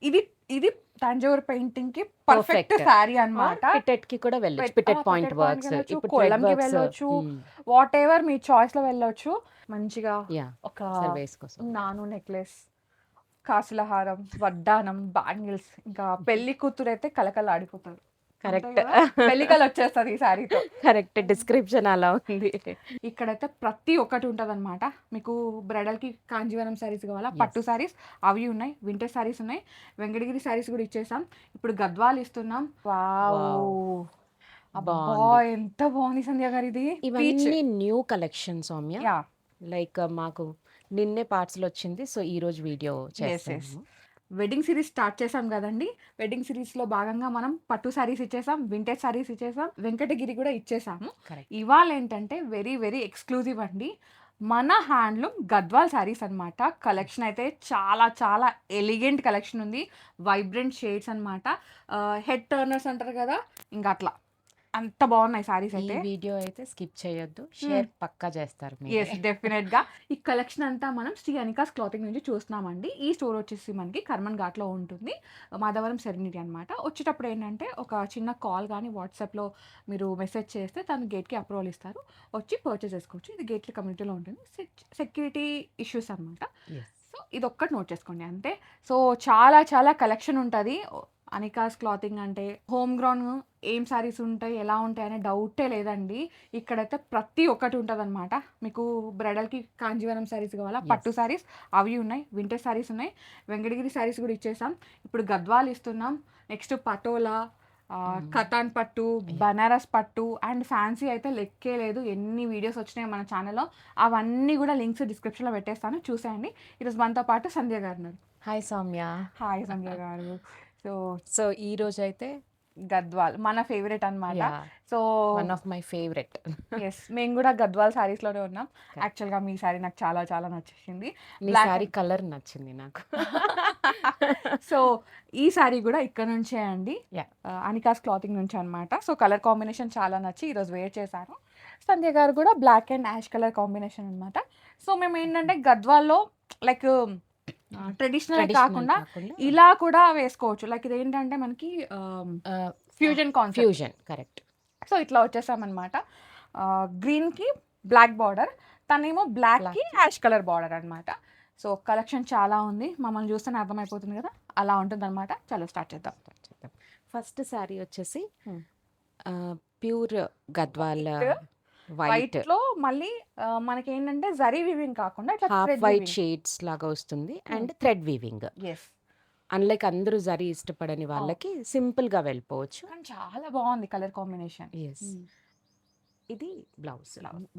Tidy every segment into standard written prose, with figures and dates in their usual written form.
ఇది ఇది తంజావూర్ పెయింటింగ్ కి పర్ఫెక్ట్ పర్ఫెక్ట్. శారీ అన్నమాట. పిటెట్ కి కూడా వెళ్ళొచ్చు. పిటెట్ పాయింట్ పిటెట్ పాయింట్ వర్క్స్, వెళ్ళొచ్చు, ఇప్పుడు థ్రెడ్ కొల్లంకి వర్క్స్. వెళ్ళొచ్చు, వాట్ ఎవర్ మీ చాయిస్ లో వెళ్ళొచ్చు. మంచిగా యా ఒక సర్వేస్ కోసం. నాను నెక్లెస్, కాసుల హారం, వడ్డానం, బ్యాంగిల్స్, ఇంకా పెళ్లి కూతురు అయితే కలకలాడిపోతారు. కరెక్ట్. పెళ్లికలు వచ్చేస్తుంది ఈ శారీతో. కరెక్ట్ డిస్క్రిప్షన్ అలా ఉంది. ఇక్కడైతే ప్రతి ఒక్కటి ఉంటుంది అనమాట. మీకు బ్రైడల్కి కాంజీవరం శారీస్ కావాలా, పట్టు శారీస్ అవి ఉన్నాయి, వింటర్ శారీస్ ఉన్నాయి, వెంకటగిరి శారీస్ కూడా ఇచ్చేసాం. ఇప్పుడు గద్వాలు ఇస్తున్నాం. వావ్, అబ్బా ఎంత బాగుంది సంధ్య గారు ఇది. ఇవన్నీ new collection Soumya. Yeah, like మాకు నిన్నే పార్సల్ వచ్చింది, సో ఈ రోజు వీడియో చేస్తాము. వెడ్డింగ్ సిరీస్ స్టార్ట్ చేసాం కదండి. వెడ్డింగ్ సిరీస్లో భాగంగా మనం పట్టు శారీస్ ఇచ్చేసాం, వింటేజ్ శారీస్ ఇచ్చేసాం, వెంకటగిరి కూడా ఇచ్చేసాము. కరెక్ట్. ఇవాళ ఏంటంటే వెరీ వెరీ ఎక్స్క్లూజివ్ అండి, మన హ్యాండ్లూమ్ గద్వాల్ శారీస్ అనమాట. కలెక్షన్ అయితే చాలా చాలా ఎలిగెంట్ కలెక్షన్ ఉంది, వైబ్రెంట్ షేడ్స్ అనమాట. హెడ్ టర్నర్స్ అంటారు కదా, ఇంకా అట్లా అంత బాగున్నాయి శారీస్ ఈ అయితే. వీడియో అయితే స్కిప్ చేయొద్దు, షేర్ పక్కా చేస్తారు ఎస్, డెఫినెట్ గా. ఈ కలెక్షన్ అంతా మనం శ్రీ అనికాస్ క్లాతింగ్ నుంచి చూస్తున్నామండి. ఈ స్టోర్ వచ్చేసి మనకి కర్మన్ ఘాట్లో ఉంటుంది, మాధవరం సెరెనిటీ అనమాట. వచ్చేటప్పుడు ఏంటంటే ఒక చిన్న కాల్ కానీ వాట్సాప్లో మీరు మెసేజ్ చేస్తే తను గేట్కి అప్రూవల్ ఇస్తారు, వచ్చి పర్చేస్ చేసుకోవచ్చు. ఇది గేట్ల కమ్యూనిటీలో ఉంటుంది, సెక్యూరిటీ ఇష్యూస్ అనమాట. సో ఇది ఒక్కటి నోట్ చేసుకోండి అంతే. సో చాలా చాలా కలెక్షన్ ఉంటుంది. అనికాస్ క్లాతింగ్ అంటే హోమ్ గ్రౌండ్ ఏం శారీస్ ఉంటాయి, ఎలా ఉంటాయి అనే డౌటే లేదండి. ఇక్కడైతే ప్రతి ఒక్కటి ఉంటుంది అనమాట. మీకు బ్రైడల్కి కాంజీవరం శారీస్ కావాలా, పట్టు శారీస్ అవి ఉన్నాయి, వింటర్ శారీస్ ఉన్నాయి, వెంకటగిరి శారీస్ కూడా ఇచ్చేసాం. ఇప్పుడు గద్వాలు ఇస్తున్నాం. నెక్స్ట్ పటోలా, కతాన్ పట్టు, బనారస్ పట్టు అండ్ ఫ్యాన్సీ అయితే లెక్కే లేదు. ఎన్ని వీడియోస్ వచ్చినాయి మన ఛానల్లో, అవన్నీ కూడా లింక్స్ డిస్క్రిప్షన్లో పెట్టేస్తాను, చూసేయండి. ఈరోజు మనతో పాటు సంధ్య గారు ఉన్నారు. హాయ్ సౌమ్య. హాయ్ సంధ్య గారు. సో ఈ రోజు అయితే గద్వాల్ మన ఫేవరెట్ అనమాట. So one of my favourite. Yes, మేము కూడా గద్వాల్ శారీస్ లోనే ఉన్నాం. యాక్చువల్గా మీ శారీ నాకు చాలా చాలా నచ్చేసింది. మీ శారీ కలర్ నచ్చింది నాకు. సో ఈ శారీ కూడా ఇక్కడ నుంచే అండి, అనికాస్ క్లాతింగ్ నుంచి అనమాట. సో కలర్ కాంబినేషన్ చాలా నచ్చి ఈరోజు వేర్ చేశారు. సంధ్య గారు కూడా black and ash colour combination అనమాట. సో మేము ఏంటంటే గద్వాల్లో లైక్ ట్రెడిషనల్ కాకుండా ఇలా కూడా వేసుకోవచ్చు. లైక్ ఇది ఏంటంటే మనకి fusion concept. Fusion, correct. So ఇట్లా వచ్చేసామన్నమాట. గ్రీన్కి బ్లాక్ బార్డర్, తనేమో బ్లాక్కి యాష్ కలర్ బార్డర్ అనమాట. సో కలెక్షన్ చాలా ఉంది, మమ్మల్ని చూస్తేనే అర్థమైపోతుంది కదా, అలా ఉంటుంది అనమాట. చలో స్టార్ట్ చేద్దాం. ఫస్ట్ శారీ వచ్చేసి ప్యూర్ గద్వాల్ వైట్ లో మళ్ళీ మనకి ఏంటంటే జరీ వీవింగ్ కాకుండా హాఫ్ వైట్ షేడ్స్ లాగా వస్తుంది అండ్ థ్రెడ్ వీవింగ్. అన్లైక్ అందరూ జరీ ఇష్టపడని వాళ్ళకి సింపుల్ గా వెళ్ళిపోవచ్చు. చాలా బాగుంది కలర్ కాంబినేషన్. ఇది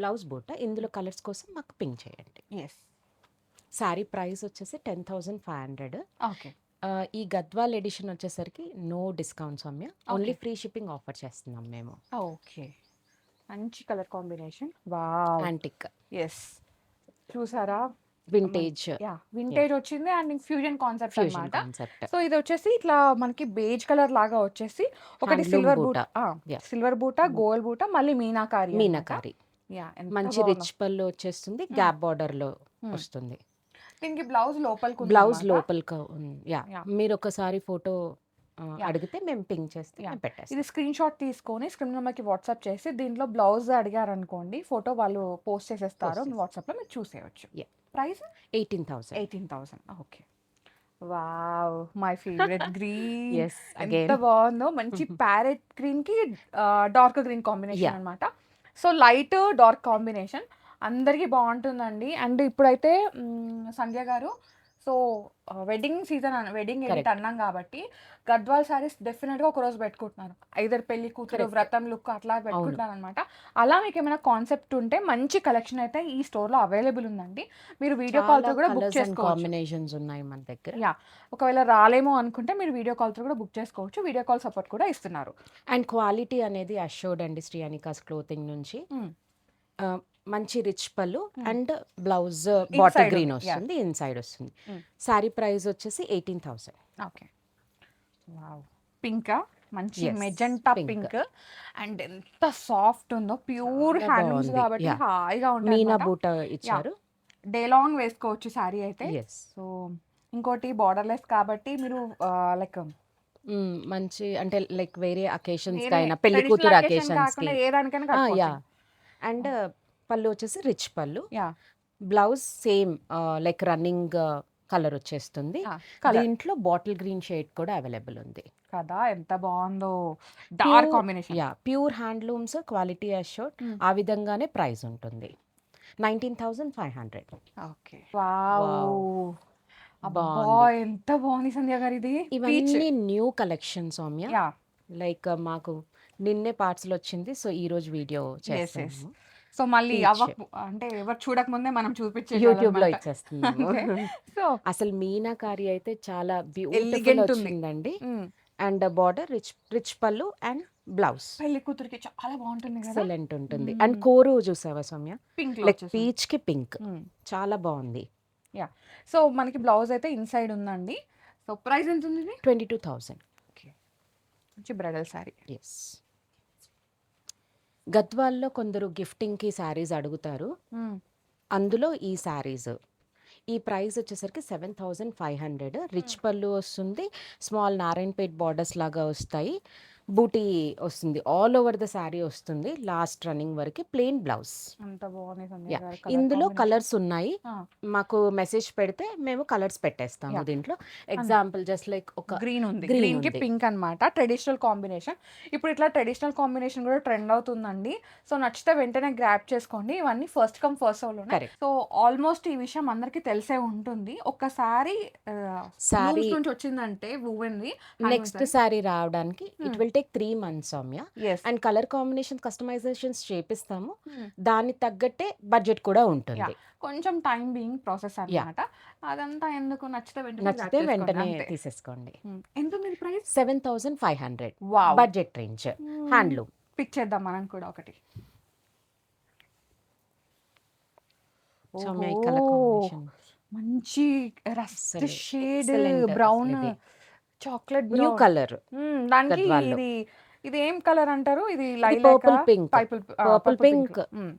బ్లౌజ్ బూట. ఇందులో కలర్స్ కోసం మాకు పింక్ చేయండి. శారీ ప్రైస్ వచ్చేసి 10,500. ఓకే. ఈ గద్వాల్ ఎడిషన్ వచ్చేసరికి no discount Soumya, only free shipping offer చేస్తున్నాం మేము. ఓకే, మంచి colour combination. Wow, antique. Yes, చూసారా, వింటేజ్. వింటేజ్ వచ్చింది అండ్ ఫ్యూజన్ కాన్సెప్ట్ అన్నమాట. సో ఇది వచ్చేసి ఇట్లా మనకి బేజ్ కలర్ లాగా వచ్చేసి ఒకటి సిల్వర్ బూట, గోల్డ్ బూట, మళ్ళీ మీనాకారి. మంచి రిచ్ పళ్ళు వచ్చేస్తుంది, గ్యాప్ బార్డర్ లో వస్తుంది. దీనికి బ్లౌజ్ లోపలికి. మీరు ఒకసారి ఫోటో అడిగితే మేము పింక్ చేస్తే పెట్టేస్తాం. ఇది స్క్రీన్ షాట్ తీసుకొని స్క్రీన్ నెంబర్కి వాట్సాప్ చేసి దీంట్లో బ్లౌజ్ అడిగారు అనుకోండి, ఫోటో వాళ్ళు పోస్ట్ చేసేస్తారు, వాట్సాప్లో మీరు చూసేయచ్చు. Price 18,000. Okay. Wow, my favourite green. ఎంత బాగుందో, మంచి ప్యారెట్ గ్రీన్ కి డార్క్ గ్రీన్ కాంబినేషన్ అనమాట. సో లైట్ డార్క్ కాంబినేషన్ అందరికీ బాగుంటుందండి. అండ్ ఇప్పుడైతే సంధ్య గారు, సో వెడ్డింగ్ సీజన్, వెడ్డింగ్ ఏంటి అన్నాం కాబట్టి గద్వాల్ శారీస్ డెఫినెట్ గా ఒక రోజు పెట్టుకుంటున్నారు, ఐదర్ పెళ్లి కూతురు, వ్రతం లుక్ అట్లా పెట్టుకుంటున్నారు అనమాట. అలా మీకు ఏమైనా కాన్సెప్ట్ ఉంటే మంచి కలెక్షన్ అయితే ఈ స్టోర్ లో అవైలబుల్ ఉందండి. మీరు వీడియో కాల్ తో కూడా బుక్ చేసుకోవచ్చు. కాంబినేషన్స్ ఉన్నాయి మన దగ్గర. ఒకవేళ రాలేమో అనుకుంటే మీరు వీడియో కాల్ తో కూడా బుక్ చేసుకోవచ్చు. వీడియో కాల్ సపోర్ట్ కూడా ఇస్తున్నారు. అండ్ క్వాలిటీ అనేది అష్యూర్డ్ అండి శ్రీ అనికాస్ క్లోతింగ్ నుంచి. మంచి రిచ్ పళ్ళు అండ్ బ్లౌజ్ బాటిల్ గ్రీన్ వస్తుంది, ఇన్సైడ్ వస్తుంది. శారీ ప్రైస్ వచ్చేసి 18,000. ఓకే. వావ్, పింక్, మంచి మెజెంటా పింక్ అండ్ ఎంత సాఫ్ట్ ఉందో, ప్యూర్ హ్యాండ్లూమ్స్ కాబట్టి హాయిగా ఉంటుంది. మీనా బూట ఇచ్చారు, డే లాంగ్ వేసుకోవచ్చు శారీ అయితే. సో ఇంకోటి బార్డర్‌లెస్ కాబట్టి మీరు లైక్ మంచి అంటే లైక్ వేరే అకేషన్స్‌కి వేరే అయినా పెళ్లి ట్రెడిషనల్ కూతురు అకేషన్ అకేషన్స్‌కి. కాకుండా ఏ దానికైనా కట్టుకోవచ్చు. యాహ్! అండ్ పళ్ళు వచ్చేసి రిచ్ పళ్ళు. Yeah! Blouse same like running colour వచ్చేస్తుంది. కలర్ దీంట్లో బాటిల్ గ్రీన్ షేడ్ కూడా అవైలబుల్ ఉంది. కదా! ఎంత బావుందో. Dark combination. Pure handlooms quality assured. ఆ విధంగానే ప్రైస్ ఉంటుంది. 19,500. ఓకే. వావ్! వావ్! అబ్బా! బావుంది. ఎంత బావుంది సంధ్య గారు ఇది. పీచ్. ఇవన్నీ new collection Soumya. Yeah! Like మాకు నిన్నే పార్సెల్ వచ్చింది. సో, ఈరోజు వీడియో యెస్. యెస్. చేస్తున్నాము. సో, మళ్ళీ పీచ్ అంటే ఎవరు చూడకముందే మనం యూట్యూబ్‌లో చూపించేయాలన్నమాట. ఇచ్చేస్తున్నాము. అంతే. సో, అసలు మీనాకారి అయితే చాలా బ్యూటిఫుల్ ఎలిగెంట్ ఉంది. వచ్చిందండి. హ్మ్. అండ్ బార్డర్ రిచ్ పళ్ళు అండ్ బ్లౌజ్ పెళ్లి కూతురికి చాలా బావుంటుంది కదా! ఎక్సలెంట్ ఉంటుంది. అండ్ కోరు చూసావా సౌమ్య? పింక్‌లో లైక్ వచ్చేసింది. పీచ్‌కి పింక్ హ్మ్. చాలా బాగుంది. యాహ్! సో, మనకి బ్లౌజ్ అయితే ఇన్‌సైడ్ ఉందండి. సో, ప్రైస్ ఎంత ఉంది ఇది? 22,000. ఓకే. మంచి బ్రైడల్ సారీ. యెస్. గద్వాల్లో కొందరు గిఫ్టింగ్‌కి శారీస్ అడుగుతారు. హ్మ్. అందులో ఈ శారీస్. ఈ ప్రైస్ వచ్చేసరికి 7,500. రిచ్ పళ్ళు వస్తుంది. స్మాల్ నారాయణపేట్ బార్డర్స్ లాగా వస్తాయి. బూటీ వస్తుంది. ఆల్ ఓవర్ ద శారీ వస్తుంది. లాస్ట్ రన్నింగ్ వరకు ప్లెయిన్ బ్లౌజ్. అంత బాగుంది సంధ్య యాహ్! గారు కలర్ ఇందులో కాంబినేషన్. కలర్స్ ఉన్నాయి. ఆ! మాకు మెసేజ్ పెడితే మేము కలర్స్ పెట్టేస్తాము యాహ్! దీంట్లో. ఎగ్జాంపుల్ జస్ట్ లైక్ ఒక గ్రీన్ ఉంది. గ్రీన్ గ్రీన్‌కి ఉంది. పింక్ అన్నమాట. Traditional combination. ఇప్పుడు ఇట్లా ట్రెడిషనల్ కాంబినేషన్ కూడా ట్రెండ్ అవుతుందండి. సో, నచ్చితే వెంటనే గ్రాబ్ చేసుకోండి. ఇవన్నీ ఫస్ట్ కమ్ ఫస్ట్ సర్వ్‌లోనే. కరెక్ట్. సో, ఆల్మోస్ట్ ఈ విషయం అందరికీ తెలిసే ఉంటుంది. ఒక్కసారి శారీ లూమ్స్ నుంచి వచ్చిందంటే వువెన్‌వి హ్యాండ్లూమ్ నెక్స్ట్ సారీ. శారీ రావడానికి it hmm. Will take 3 months Soumya. Yes. And colour combination customisations చేపిస్తాము. హ్మ్. దానికి తగ్గట్టే బడ్జెట్ కూడా యాహ్! ఉంటుంది. కొంచెం టైమ్ బీయింగ్ ప్రాసెస్ యాహ్! అన్నమాట. అదంతా ఎందుకు నచ్చితే వెంటనే గ్రాబ్ నచ్చితే చేసుకోండి వెంటనే అంతే. తీసేసుకోండి. ఎంతుంది ఇది price? 7,500 wow! Budget range. Handloom. Pick చేద్దాం మనం కూడా ఒకటి. సౌమ్య ఈ ఓహో! కలర్ కాంబినేషన్ మంచి రస్ట్ అసలు షేడ్ ఎక్సలెంట్ బ్రౌన్, అసలు ఇది. Chocolate new brown. కలర్ దానికి గద్వాల్లో. ఇది ఇది ఏం కలర్ అంటారు? ఇది ఇది లైలాకా? Purple pink. Purple purple pink. Pink.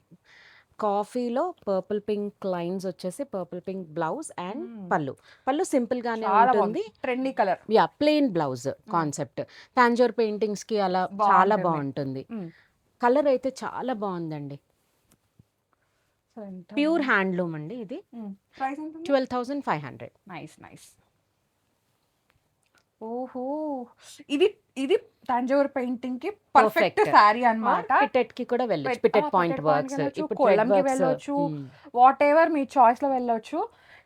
కాఫీలో పర్పుల్ పింక్ లైన్స్ వచ్చేసి purple pink blouse and pallu. Pallu simple గానే చాలా బాగుంది. ఉంటుంది. Trendy colour. Yeah! Plain blouse concept. Tanjore పెయింటింగ్స్‌కి అలా చాలా బాగుంటుంది. బావుంటుంది. హ్మ్. కలర్ అయితే చాలా బావుందండి. సో ఎంత ప్యూర్ హ్యాండ్లూమ్ అండి ఇది. ప్రైస్ ఎంత ఉంది? 12,500. Nice nice. ఓహో! ఇది ఇది తంజావూర్ పెయింటింగ్ కి పర్ఫెక్ట్ పర్ఫెక్ట్. సారీ ఆర్ అన్నమాట. పిటెట్‌కి కూడా వెళ్ళొచ్చు. పిటెట్ పాయింట్ పిటెట్ పాయింట్‌కి వర్క్స్. వెళ్ళొచ్చు, ఇప్పుడు థ్రెడ్ కొల్లంకి వర్క్స్. వెళ్ళొచ్చు, వాటెవర్ మీ చాయిస్‌లో వెళ్ళొచ్చు.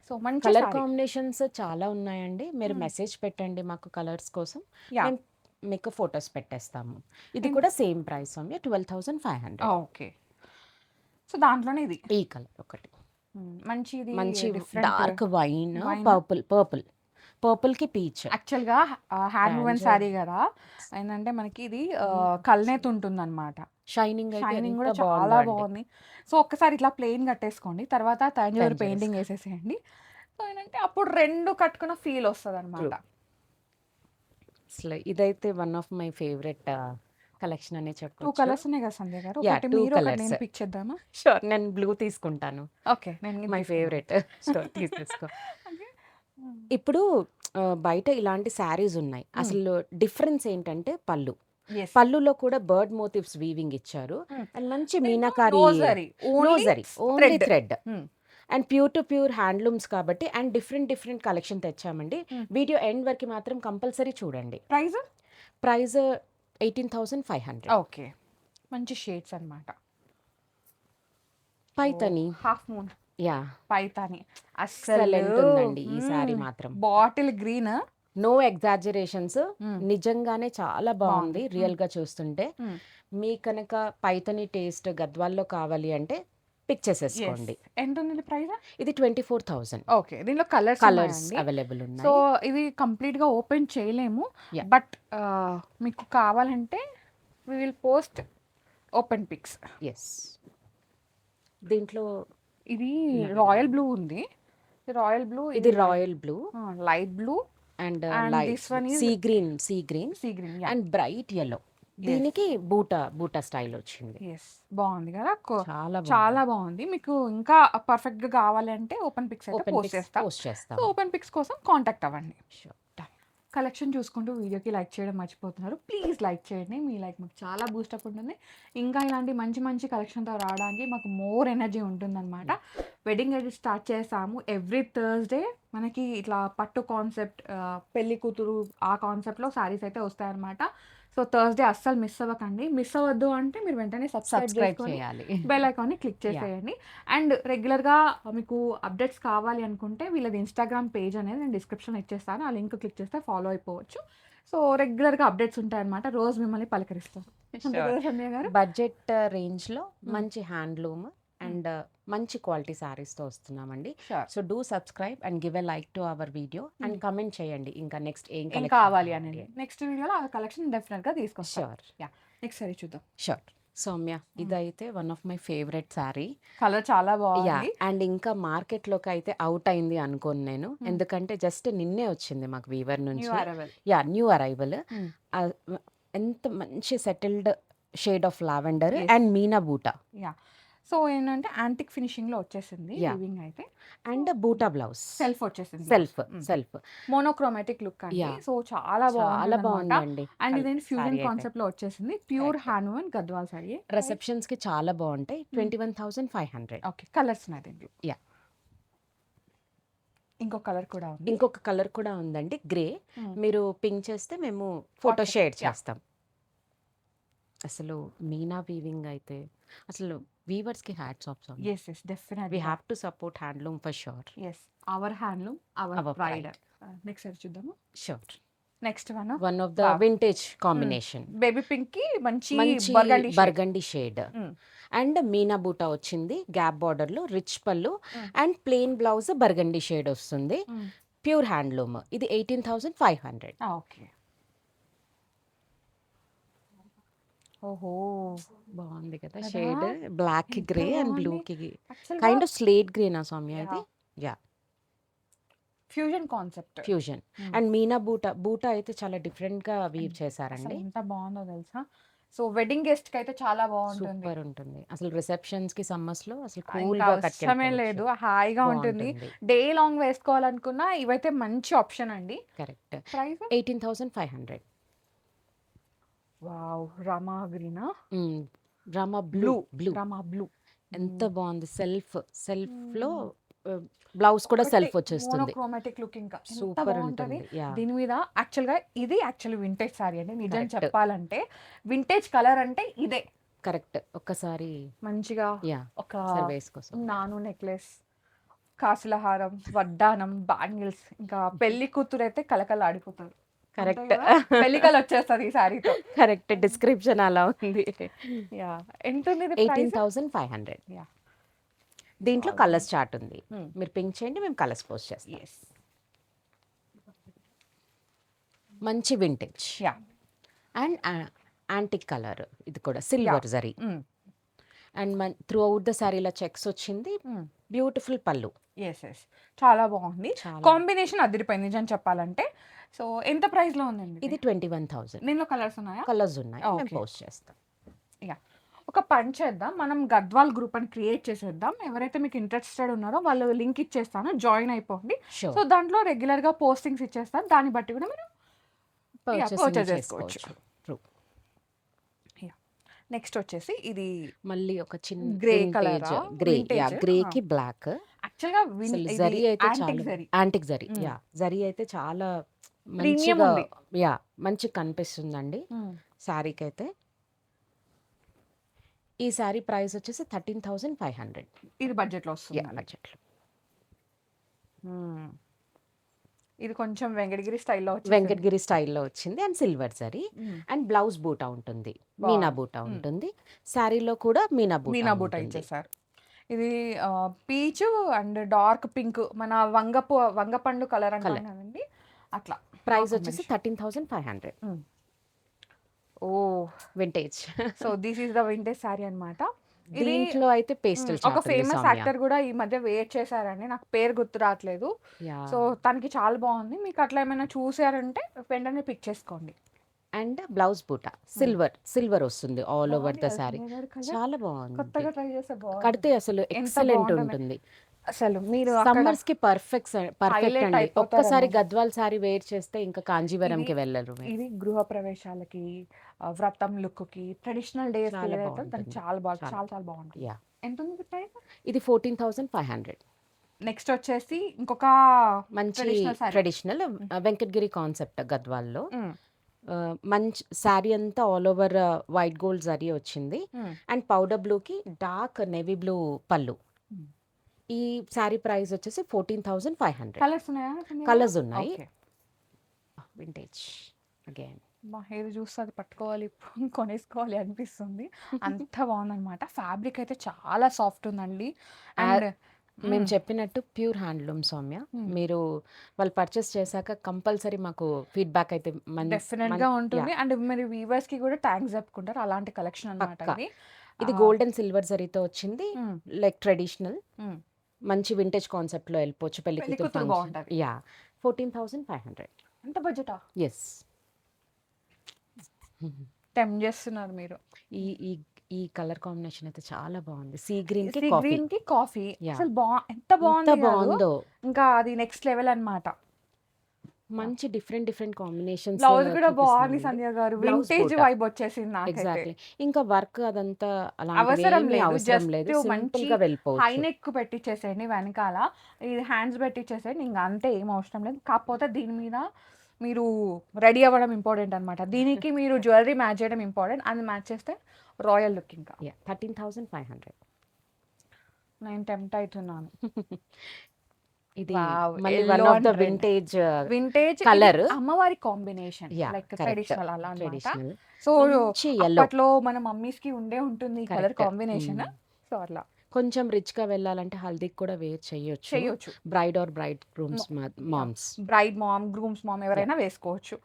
సో మంచి కలర్ సారీ. కాంబినేషన్స్ చాలా ఉన్నాయండి. మీరు మెసేజ్ పెట్టండి మాకు కలర్స్ కోసం. యాహ్! మేము మీకు ఫోటోస్ పెట్టేస్తాము. ఇది కూడా same price Soumya 12,500. Okay. So దాంట్లోనే ఇది. ఈ కలర్ ఒకటి. మంచి ఇది మంచి డిఫరెంట్ డార్క్ వైన్, వైన్. పర్పుల్‌కి పీచ్. యాక్చువల్‌గా హ్యాండ్ వువెన్ Tanjore. సారీ కదా! ఏంటంటే మనకి ఇది కల్నేత్ ఉంటుందన్నమాట. షైనింగ్ అయితే షైనింగ్ ఎంత కూడా చాలా బాగుందో అండి. బాగుంది. సో ఒక్కసారి ఇట్లా ప్లెయిన్ కట్టేసుకోండి. తర్వాత తంజావూర్ తంజావూర్ పెయింటింగ్ వేసేసేయండి. సో ఏంటంటే అప్పుడు 2 కట్టుకున్న ఫీల్ వస్తదన్నమాట. అసలు ఇదైతే one of my favourite collection అనే 2 చెప్పొచ్చు. కలర్స్ ఉన్నాయి కదా సంధ్య గారు. యాహ్! ఒకటి 2 మీరు ఒకటి కలర్స్. నేను పిక్ చేద్దామా? షూర్ నేను బ్లూ తీసుకుంటాను. ఓకే. నేను ఇది మై తీసుకున్నాను. ఫేవరెట్. షూర్ తీసేసుకో. ఓకే. ఇప్పుడు బయట ఇలాంటి శారీస్ ఉన్నాయి. అసలు డిఫరెన్స్ ఏంటంటే పళ్ళు. యెస్. పళ్ళులో కూడా బర్డ్ మోటివ్స్ వీవింగ్ ఇచ్చారు. అండ్ మంచి meenakari no zari. No zari only thread. Thread. And pure to pure handlooms కాబట్టి అండ్ డిఫరెంట్ కలెక్షన్ తెచ్చామండి. వీడియో ఎండ్ వరకు మాత్రం కంపల్సరీ చూడండి. ప్రైస్? ప్రైస్ 18,500. ఓకే. మంచి షేడ్స్ అన్నమాట. Paithani half moon yeah Paithani. Excellent ఉందండి ఈ సారీ మాత్రం. Bottle green. No exaggerations. నిజంగానే చాలా బాగుంది రియల్ గా చూస్తుంటే. మీ కనుక పైతని టేస్ట్ గద్వాల్లో కావాలి అంటే పిక్ చేసేసుకోండి. ఎంత ఉంది ప్రైస్? ఇది 24,000. ఓకే. దీనిలో కలర్స్ కలర్స్ అవైలబుల్ సో ఉన్నాయి. ఇది కంప్లీట్ గా ఓపెన్ చేయలేము. Yeah. బట్ మీకు కావాలంటే we will post open picks. Yes దీంట్లో ఇది రాయల్ బ్లూ ఉంది. రాయల్ బ్లూ, ఇది royal blue light blue and And light this one is sea green sea green. And bright yellow. దీనికి బూటా స్టైల్ వచ్చింది. యెస్. బావుంది గదా! చాలా చాలా బాగుంది. బావుంది. మీకు ఇంకా పర్ఫెక్ట్‌గా కావాలంటే ఓపెన్ పిక్స్ అయితే ఓపెన్ పోస్ట్ పిక్స్ చేస్తా. పోస్ట్ సో, చేస్తాం. ఓపెన్ పిక్స్ కోసం కాంటాక్ట్ అవ్వండి. షూర్. డన్. కలెక్షన్ చూసుకుంటూ వీడియోకి లైక్ చేయడం మర్చిపోతున్నారు. ప్లీజ్ లైక్ చేయండి. మీ లైక్ మాకు చాలా బూస్టప్ ఉంటుంది. ఇంకా ఇలాంటి మంచి మంచి కలెక్షన్‌తో రావడానికి మాకు మోర్ ఎనర్జీ ఉంటుందనమాట. వెడ్డింగ్ ఎడిట్ స్టార్ట్ చేసాము. ఎవ్రీ థర్స్‌డే మనకి ఇట్లా పట్టు కాన్సెప్ట్ పెళ్లి కూతురు ఆ కాన్సెప్ట్‌లో శారీస్ అయితే వస్తాయన్నమాట. సో, థర్స్‌డే అస్సలు మిస్ అవ్వకండి. మిస్ అవ్వద్దు అంటే మీరు వెంటనే సబ్స్క్రైబ్ సబ్స్క్రైబ్ చేసుకొని చేయాలి. బెల్ ఐకాన్‌ని క్లిక్ యాహ్! చేసేయండి. అండ్ రెగ్యులర్‌గా మీకు అప్డేట్స్ కావాలి అనుకుంటే వీళ్ళది ఇన్‌స్టాగ్రామ్ పేజ్ అనేది నేను డిస్క్రిప్షన్‌లో ఇచ్చేస్తాను. ఆ లింక్ క్లిక్ చేస్తే ఫాలో అయిపోవచ్చు. సో, రెగ్యులర్‌గా అప్డేట్స్ ఉంటాయన్నమాట. రోజు మిమ్మల్ని పలకరిస్తారు. అంతే షూర్. కదా సంధ్య గారు? బడ్జెట్ రేంజ్‌లో హ్మ్. మంచి హ్యాండ్లూమ్ అండ్ మంచి క్వాలిటీ శారీస్‌తో వస్తున్నామండి. Sure. So, do subscribe and give a like to our video and comment చేయండి ఇంకా నెక్స్ట్ ఏం ఏం కలెక్షన్ కావాలి కావాలి అనేది. అని. నెక్స్ట్ వీడియోలో ఆ కలెక్షన్ డెఫినిట్‌గా తీసుకొస్తాను. షూర్. యాహ్! నెక్స్ట్ సారీ చూద్దాం. షూర్. సౌమ్య, ఇదైతే one of my favourite sari. Colour చాలా యాహ్! బావుంది. అండ్ ఇంకా మార్కెట్‌లోకి అయితే ఔట్ అయింది అనుకోను నేను. ఎందుకంటే జస్ట్ నిన్నే వచ్చింది మాకు వీవర్ న్యూ నుంచి. అరైవల్. యాహ్! New arrival. హ్మ్. ఆహ్, ఎంత మంచి settled shade of lavender yes. And meena బూటా. యాహ్! సో, ఏంటంటే యాంటిక్ ఫినిషింగ్‌లో వచ్చేసింది యాహ్! వీవింగ్ అయితే. అండ్ బూటా బ్లౌజ్. సెల్ఫ్ వచ్చేసింది self, blouse. Self. Monochromatic look అండి. యాహ్! సో, చాలా చాలా బావుంటుందనమాట. బావుందండి. అండ్ ఇదేంటి ఫ్యూజన్ శారీ అయితే. కాన్సెప్ట్‌లో వచ్చేసింది. Pure correct. Handloom and Gadwal sari. రిసెప్షన్స్‌కి చాలా బావుంటాయి. 21,500. ఓకే. కలర్స్ ఉన్నాయి దీంట్లో. యాహ్! ఇంకో కలర్ కూడా ఉంది. ఇంకొక కలర్ కూడా ఉందండి గ్రే. హ్మ్. మీరు పింక్ చేస్తే మేము ఫోటో వాట్సాప్. Share yeah! చేస్తాం. అసలు మీనా వీవింగ్ అయితే అసలు వీవర్స్‌కి hats off Soumya. Yes. Yes. We డెఫినెట్‌గా. Have to support handloom for sure. Yes. Our handloom, our our pride. Pride. Next sari చూద్దాము. Sure. Next one. One of the wow! Vintage combination. Baby పింక్‌కి మంచి మంచి burgundy shade. Burgundy shade. Hmm. And meena buta వచ్చింది. Gap బార్డర్‌లో rich pallu hmm. And plain blouse burgundy shade వస్తుంది. Hmm. Pure handloom. ఇది 18,500. Okay. ఓహో! బాగుంది కదా కదా! షేడ్. బ్లాక్‌కి ఎంత గ్రే అండ్ బావుంది. బ్లూకి యాక్చువల్‌గా కైండ్ ఆఫ్ స్లేట్ గ్రేనా సౌమ్య ఇది? Yeah! Yeah! Fusion concept. Fusion. హ్మ్. అండ్ మీనా బూటా అయితే చాలా డిఫరెంట్‌గా వీవ్ చేశారండి. అసలు ఎంత బావుందో తెలుసా? సో, వెడ్డింగ్ గెస్ట్‌కి అయితే చాలా బావుంటుంది. సూపర్ ఉంటుంది. అసలు రిసెప్షన్స్‌కి సమ్మర్స్‌లో అసలు ఇంకా కూల్‌గా అవసరమే లేదు. కట్టుకెళ్ళిపోవచ్చు. హాయిగా ఉంటుంది. బావుంటుంది. డే లాంగ్ వేసుకోవాలనుకున్నా ఇవైతే మంచి ఆప్షన్ అండి. కరెక్ట్. ప్రైస్? 18,500. వావ్! రామా గ్రీనా? హ్మ్. Rama blue. Blue. Rama blue. ఎంత హ్మ్. బావుంది. సెల్ఫ్‌లో హ్మ్. బ్లౌజ్ కూడా ఒకటి సెల్ఫ్ వచ్చేస్తుంది. మోనోక్రోమాటిక్ లుక్ ఇంకా. ఎంత సూపర్ బావుంటది. ఉంటుంది. యాహ్! దీని మీద యాక్చువల్‌గా ఇది యాక్చువల్లీ వింటేజ్ సారీ అండి. నిజం కరెక్ట్. చెప్పాలంటే వింటేజ్ కలర్ అంటే ఇదే. కరెక్ట్. ఒక్కసారి మంచిగా యాహ్! ఒక ఒకసారి వేసుకోసం. నాను నెక్లెస్, కాసుల హారం, వడ్డానం, బ్యాంగిల్స్ ఇంకా పెళ్లి కూతురైతే కళకళలాడిపోతారు. అంతే కరెక్ట్. కదా! పెళ్లి కళ వచ్చేస్తది ఈ సారీతో. కరెక్ట్. డిస్క్రిప్షన్ అలా ఉంది. యాహ్! ఎంతుంది ఇది ప్రైస్? 18,500. యాహ్! దీంట్లో చాలా కలర్స్ చార్ట్ ఉంది. హ్మ్. మీరు పింక్ చేయండి. మేము కలర్స్ పోస్ట్ చేస్తాం. యెస్. మంచి vintage yeah! And antique colour. ఇది కూడా యాహ్! సిల్వర్ జరీ. హ్మ్. And through out the sorry ఇలా చెక్స్ వచ్చింది. హ్మ్. బ్యూటిఫుల్ పళ్ళు. యెస్. యెస్. చాలా బావుంది. చాలా. కాంబినేషన్ అదిరిపోయింది నిజం చెప్పాలంటే. సో, ఎంత ప్రైస్‌లో ఉందండి ఇది ఇది? 21,000. దీనిలో కలర్స్ ఉన్నాయా? కలర్స్ ఉన్నాయి. మేము ఓకే. పోస్ట్ చేస్తాం. యాహ్! ఒక పని చేద్దాం. మనం గద్వాల్ గ్రూప్ అని క్రియేట్ చేసేద్దాం. ఎవరైతే మీకు ఇంట్రెస్టెడ్ ఉన్నారో వాళ్ళు లింక్ ఇచ్చేస్తాను. జాయిన్ అయిపోండి. So, sure. దాంట్లో రెగ్యులర్‌గా పోస్టింగ్స్ ఇచ్చేస్తాను. దాన్ని బట్టి కూడా మీరు పర్చేసింగ్ పర్చేజ్ చేసుకోవచ్చు. చేసుకోవచ్చు. ట్రూ. యాహ్! నెక్స్ట్ వచ్చేసి ఇది మళ్ళీ ఒక చిన్న గ్రే వింటేజ్ కలరా? గ్రే. వింటేజ్. యాహ్! గ్రేకి బ్లాక్. యాక్చువల్‌గా అసలు ఇది జరీ అయితే యాంటిక్ చాలా జరీ. యాంటిక్ జరీ. హ్మ్. యాహ్! జరీ అయితే చాలా ప్రీమియం మంచిగా ఉంది. యాహ్! మంచిగా కనిపిస్తుందండి హ్మ్. శారీకైతే. ఈ శారీ ప్రైస్ వచ్చేసి 13,500. ఇది బడ్జెట్‌లో యాహ్! వస్తుందండి. బడ్జెట్‌లో. హ్మ్. ఇది కొంచెం వెంకటగిరి స్టైల్‌లో వచ్చేసింది. వెంకటగిరి స్టైల్‌లో వచ్చింది అండ్ సిల్వర్ జరీ హ్మ్. అండ్ బ్లౌజ్ బూటా ఉంటుంది. మీనా బావుంది. బూటా హ్మ్. ఉంటుంది. శారీలో కూడా మీనా బూటా మీనా బూటా ఉంటుంది. ఇచ్చేసారు. ఇది పీచు అండ్ డార్క్ పింక్ మన వంగపండు కలర్ అంటాం కలర్. కదండీ! అట్లా. ఆ ప్రైస్ వచ్చేసి combination. 13,500. Hmm. Oh! Vintage. So, this is the vintage sari అన్నమాట. ఇది దీంట్లో అయితే పేస్టల్ ఒక చార్ట్ ఉంది ఫేమస్ సౌమ్య. యాక్టర్ గూడా ఈ మధ్య వేర్ చేశారండి. నాకు పేరు గుర్తు రావట్లేదు. So, yeah! తనకి చాలా బావుంది. మీకు అట్లా ఏమైనా చూసారంటే వెంటనే పిక్ చేసుకోండి. అండ్ బ్లౌజ్ బూటా సిల్వర్ వస్తుంది ఆల్ ఓవర్ ద శారీ. చాలా బాగుంది, కొత్తగా ట్రై చేస్తే కడితే బాగుంది. అసలు ఎంత ఎక్సలెంట్ బాగుంటుంది ఉంటుంది. అసలు. మీరు అక్కడ సమ్మర్స్ కి పర్ఫెక్ట్ హైలైట్ అండి. అయిపోతారు ఒక్కసారి అన్నమాట. గద్వాల్ సారీ వేర్ చేస్తే ఇంకా ఇది కాంజీవరంకి వెళ్ళరు మీరు. ఇది గృహ ప్రవేశాలకి, వ్రతం లుక్కి, ట్రెడిషనల్ డేస్కి చాలా ఏదైతే దానికి బాగుంటుంది, చాలా బాగా చాలా. చాలా చాలా బాగుంటుంది. యా, ఎంత ఉంది ప్రైస్? ఇది 14,500. నెక్స్ట్ వచ్చేసి ఇంకొక మంచి traditional sari. Traditional Venkatagiri concept గద్వాల్లో. మంచి శారీ అంతా all over white gold zari వచ్చింది అండ్ పౌడర్ బ్లూకి డార్క్ నేవీ బ్లూ పళ్ళు. ఈ శారీ ప్రైస్ వచ్చేసి 14,500. కలర్స్ ఉన్నాయా? కలర్స్ ఉన్నాయి. ఓకే. Vintage again. ఏది చూస్తే అది పట్టుకోవాలి కొనేసుకోవాలి అనిపిస్తుంది. అంత బాగుందన్నమాట. ఫ్యాబ్రిక్ అయితే చాలా సాఫ్ట్ ఉందండి. అండ్ మేము చెప్పినట్టు ప్యూర్ హ్యాండ్లూమ్ సౌమ్య. మీరు వాళ్ళు పర్చేస్ చేశాక కంపల్సరీ మాకు ఫీడ్బ్యాక్ అయితే డెఫినెట్ గా ఉంటుంది. అండ్ మరి వీవర్స్ కి కూడా థ్యాంక్స్ చెప్పుకుంటారు. అలాంటి కలెక్షన్ అన్నమాట పక్కా. ఇది. ఇది గోల్డ్ అండ్ సిల్వర్ జరీతో వచ్చింది. లైక్ ట్రెడిషనల్ మంచి వింటేజ్ కాన్సెప్ట్ లో వెళ్ళిపోవచ్చు పెళ్లి పెళ్లి కూతురు కూతురు ఫంక్షన్. బాగుంటది. యా, 14,500. అంత బడ్జెటా? ఎస్. టెంప్ట్ చేస్తున్నారు మీరు. ఈ ఈ ఈ కలర్ కాంబినేషన్ అయితే చాలా బాగుంది. సీ గ్రీన్ కి సీ కాఫీ. గ్రీన్ కి కాఫీ. Yeah. అసలు ఎంత ఎంత బాగుంది కాదు? బాగుందో. ఇంకా అది నెక్స్ట్ లెవెల్ అన్నమాట. మంచి డిఫరెంట్ కాంబినేషన్స్. బ్లౌజ్ కూడా బాగుంది సంధ్య గారు. Blouse వింటేజ్ బూటా. వైబ్ వచ్చేసింది నాకైతే. ఎగ్జాక్ట్లీ. ఇంకా వర్క్ అదంతా అవసరం లేదు. అవసరం లేదు. జస్ట్ సింపుల్ మంచి గా హై వెళ్ళిపోవచ్చు. నెక్ పెట్టించేసేయండి వెనకాల. ఇది హ్యాండ్స్ పెట్టించేసేయండి. ఇంకా అంతే, ఏం అవసరం లేదు. కాకపోతే దీని మీద మీరు రెడీ అవ్వడం ఇంపార్టెంట్ అన్నమాట. దీనికి మీరు జ్యువెలరీ మ్యాచ్ చేయడం ఇంపార్టెంట్. అది మ్యాచ్ చేస్తే రాయల్ లుక్. ఇంకా 13,500. నేను టెంప్ట్ అవుతున్నాను. ఇది Wow, మళ్ళీ yellow one of and the red. Vintage vintage Colour. అమ్మవారి combination, yeah, like correct. Traditional అలా అన్నమాట. ట్రెడిషనల్ సో మంచి yellow. అప్పట్లో మన మమ్మీస్ కి ఉండే ఉంటుంది ఈ కలర్ Correct. కాంబినేషన్. సో అట్లా కొంచెం రిచ్ గా వెళ్ళాలంటే హల్దీకి కూడా వేర్ చేయొచ్చు. Bride or bride grooms moms. Bride mom, grooms mom ఎవరైనా వేసుకోవచ్చు.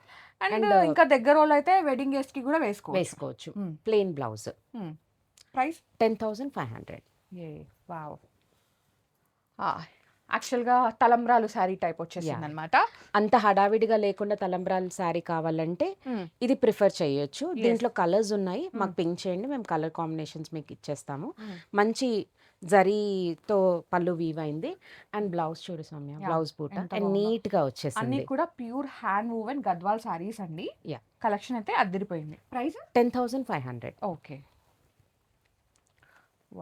అండ్ And, ఇంకా దగ్గర వాళ్ళు అయితే వెడ్డింగ్ గెస్ట్ కి కూడా వేసుకోవచ్చు. Plain blouse. ప్రైస్ 10,500. వావ్. యాక్చువల్గా తలంబ్రాలు శారీ టైప్ వచ్చేసింది Yeah. అనమాట. అంత హడావిడిగా లేకుండా తలంబ్రాల శారీ కావాలంటే ఇది ప్రిఫర్ చేయొచ్చు. దీంట్లో కలర్స్ ఉన్నాయి, మాకు పింక్ చేయండి, మేము కలర్ కాంబినేషన్స్ మీకు ఇచ్చేస్తాము. మంచి జరీతో పళ్ళు వీవ్ అయింది అండ్ బ్లౌజ్ చూడు సౌమ్య, Yeah. బ్లౌజ్ బూట ఎంత అండ్ బాగుందో. నీట్ గా అన్ని వచ్చేసింది. కూడా pure hand woven Gadwal saris అండి. Yeah. కలెక్షన్ అయితే అదిరిపోయింది. Price 10,500. Okay.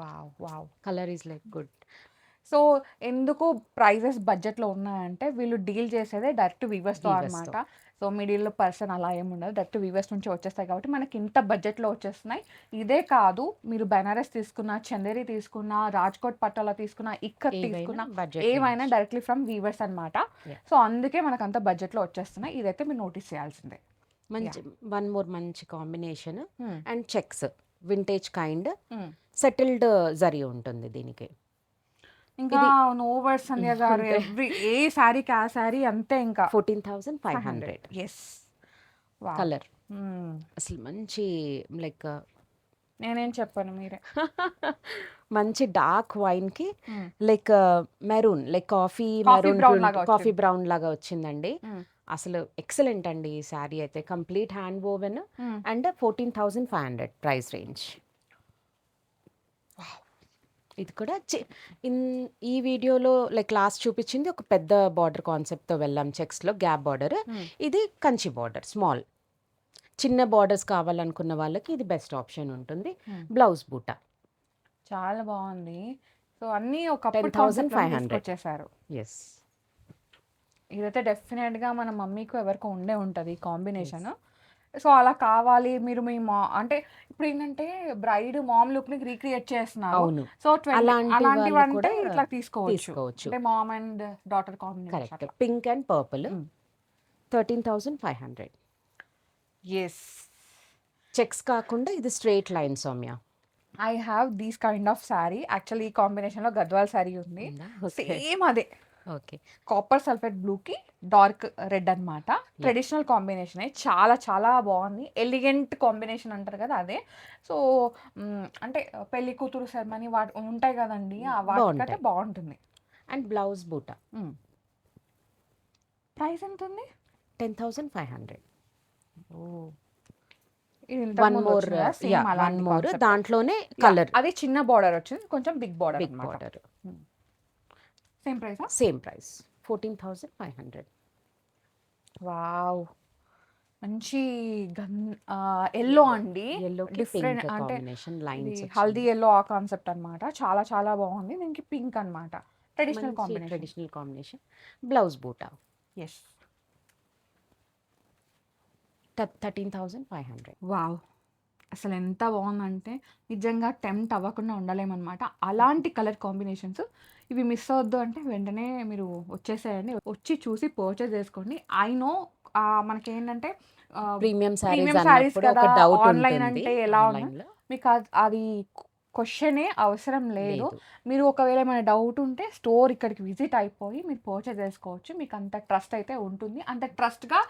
Wow wow. Colour is like good. So ఎందుకు ప్రైజెస్ బడ్జెట్లో ఉన్నాయంటే వీళ్ళు డీల్ చేసేదే డైరెక్ట్ వీవర్స్తో Weavers తో. అనమాట. సో మిడిల్ పర్సన్ అలా ఏమి ఉండదు. డైరెక్ట్ వీవర్స్ నుంచి వచ్చేస్తాయి కాబట్టి మనకి ఇంత బడ్జెట్లో వచ్చేస్తున్నాయి. ఇదే కాదు, మీరు బెనారస్ తీసుకున్నా, చందేరి తీసుకున్నా, రాజ్కోట్ పట్టోలా తీసుకున్నా, ఇక్కత్ తీసుకున్నా, ఏవైనా డైరెక్ట్లీ ఫ్రమ్ వీవర్స్ అనమాట. Yeah. సో అందుకే మనకు అంత బడ్జెట్లో వచ్చేస్తున్నాయి. ఇదైతే మీరు నోటీస్ చేయాల్సిందే. మంచి వన్ మోర్ మంచి combination Hmm. And checks vintage kind Hmm. Settled zari ఉంటుంది దీనికి. ఇంకా నో వర్డ్స్ సంధ్య గారు. ఏ శారీకి ఆ శారీ అంతే. ఇంకా 14,500. ఎస్. కలర్ అసలు మంచి లైక్ నేనేం చెప్పాను, మీరే. మంచి డార్క్ వైన్ కి Hmm. Like maroon, like coffee Coffee maroon, brown లాగా కాఫీ వచ్చింది. బ్రౌన్ లాగా వచ్చిందండి. Hmm. అసలు ఎక్సలెంట్ అండి ఈ శారీ అయితే. Complete hand woven Hmm. And 14,500 price range. ఇది కూడా ఈ వీడియోలో లైక్ లాస్ట్ చూపించింది ఒక పెద్ద బార్డర్ కాన్సెప్ట్తో వెళ్ళాం చెక్స్లో, గ్యాప్ బార్డర్. ఇది కంచి బార్డర్ స్మాల్. చిన్న బార్డర్స్ కావాలనుకున్న వాళ్ళకి ఇది బెస్ట్ ఆప్షన్ ఉంటుంది. బ్లౌజ్ బూటా చాలా బాగుంది. సో అన్నీ ఒకప్పుడు 10,500. వచ్చేసారు. ఎస్. ఇదైతే డెఫినెట్గా మన మమ్మీకి ఎవరికో ఉండే ఉంటుంది ఈ కాంబినేషన్. సో అలా కావాలి మీరు మీ అంటే ఇప్పుడు ఏంటంటే బ్రైడ్ మామ్ లుక్ ని రీక్రియేట్ చేస్తున్నారు. అవును. సో అలాంటి అలాంటివి వాళ్ళు అంటే కూడా ఇట్లా తీసుకోవచ్చు. తీసుకోవచ్చు. అంటే mom and daughter combination. Correct. Pink and purple 13,500. Yes. Checks కాకుండా ఇది straight line Soumya. I have these kind of sari. Actually ఈ కాంబినేషన్లో గద్వాల్ శారీ ఉంది. సేమ్ అదే ఓకే. కాపర్ సల్ఫేట్ బ్లూకి డార్క్ రెడ్ అన్నమాట. ట్రెడిషనల్ కాంబినేషన్ చాలా చాలా బాగుంది. ఎలిగెంట్ కాంబినేషన్ అంటారు కదా అదే. సో అంటే పెళ్లి కూతురు సెరమనీ వాటి ఉంటాయి కదండి, ఆ వాటికైతే బాగుంటుంది. అండ్ బ్లౌజ్ బూటా ప్రైస్ ఎంత ఉంది? 10,500. ఓ ఇది ఇంతకు వన్ ముందు మోర్ వచ్చింది కదా, యా సేమ్ వన్ అలాంటి మోర్ కాన్సెప్ట్. దాంట్లోనే కలర్ అది చిన్న బార్డర్ వచ్చింది, కొంచెం బిగ్ బార్డర్ బిగ్ అన్నమాట. Border same price. Same price 14,500. Wow, మంచి ఎల్లో అండి, ఎల్లోకి డిఫరెంట్ పింక్ అంటే కాంబినేషన్ ఇది లైన్స్ హల్దీ ఎల్లో ఆ కాన్సెప్ట్ అన్నమాట. చాలా చాలా బాగుంది. దీనికి పింక్ అన్నమాట, ట్రెడిషనల్ మంచి కాంబినేషన్. Traditional combination. బ్లౌజ్ బూటా ఎస్. 13,500. వావ్, అసలు ఎంత బాగుందంటే నిజంగా టెంప్ట్ అవ్వకుండా ఉండలేమన్నమాట. అలాంటి కలర్ కాంబినేషన్స్ ఇవి మిస్ అవద్దు అంటే వెంటనే మీరు వచ్చేసేయండి, వచ్చి చూసి పర్చేస్ చేసుకోండి. ఐ నో మనకేంటంటే ప్రీమియం ప్రీమియం శారీస్ శారీస్ అన్నప్పుడు కదా, ఒక డౌట్ ఆన్లైన్ ఉంటుంది అంటే ఎలా ఉంది, ఆన్లైన్లో. మీకు అది క్వశ్చనే అవసరం లేదు. లేదు. మీరు ఒకవేళ ఏమైనా డౌట్ ఉంటే స్టోర్ ఇక్కడికి విజిట్ అయిపోయి మీరు పర్చేస్ చేసుకోవచ్చు. మీకు అంత ట్రస్ట్ అయితే ఉంటుంది. అంత ట్రస్ట్గా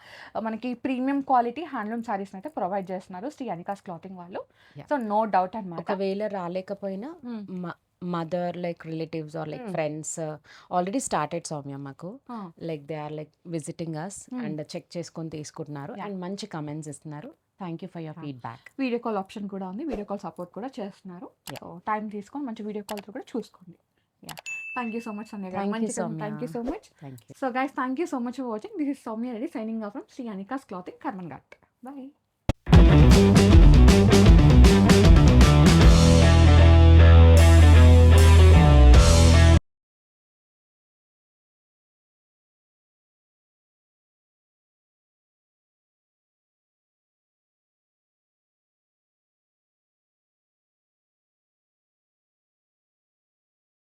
మనకి ప్రీమియం క్వాలిటీ హ్యాండ్లూమ్ శారీస్ అయితే ప్రొవైడ్ చేస్తున్నారు శ్రీ అనికాస్ క్లాతింగ్ వాళ్ళు. Yeah. సో నో డౌట్ అనమాట. ఒకవేళ రాలేకపోయినా mother like relatives or like friends already started Soumya మాకు like they are like visiting us and check చేసుకొని తీసుకుంటున్నారు అండ్ మంచి కమెంట్స్ ఇస్తున్నారు. Thank you for your feedback. Video call option కూడా ఉంది, వీడియో కాల్ సపోర్ట్ కూడా చేస్తున్నారు. సో టైం తీసుకొని మంచి వీడియో కాల్తో కూడా చూసుకోండి. Yeah, thank you so much Sandhya గారు. Thank you, Soumya. Thank you so much. Thank you. So guys, thank you so much for watching. This is Soumya Reddy signing off from Sri Anika's Clothing, Karman Ghat. Bye.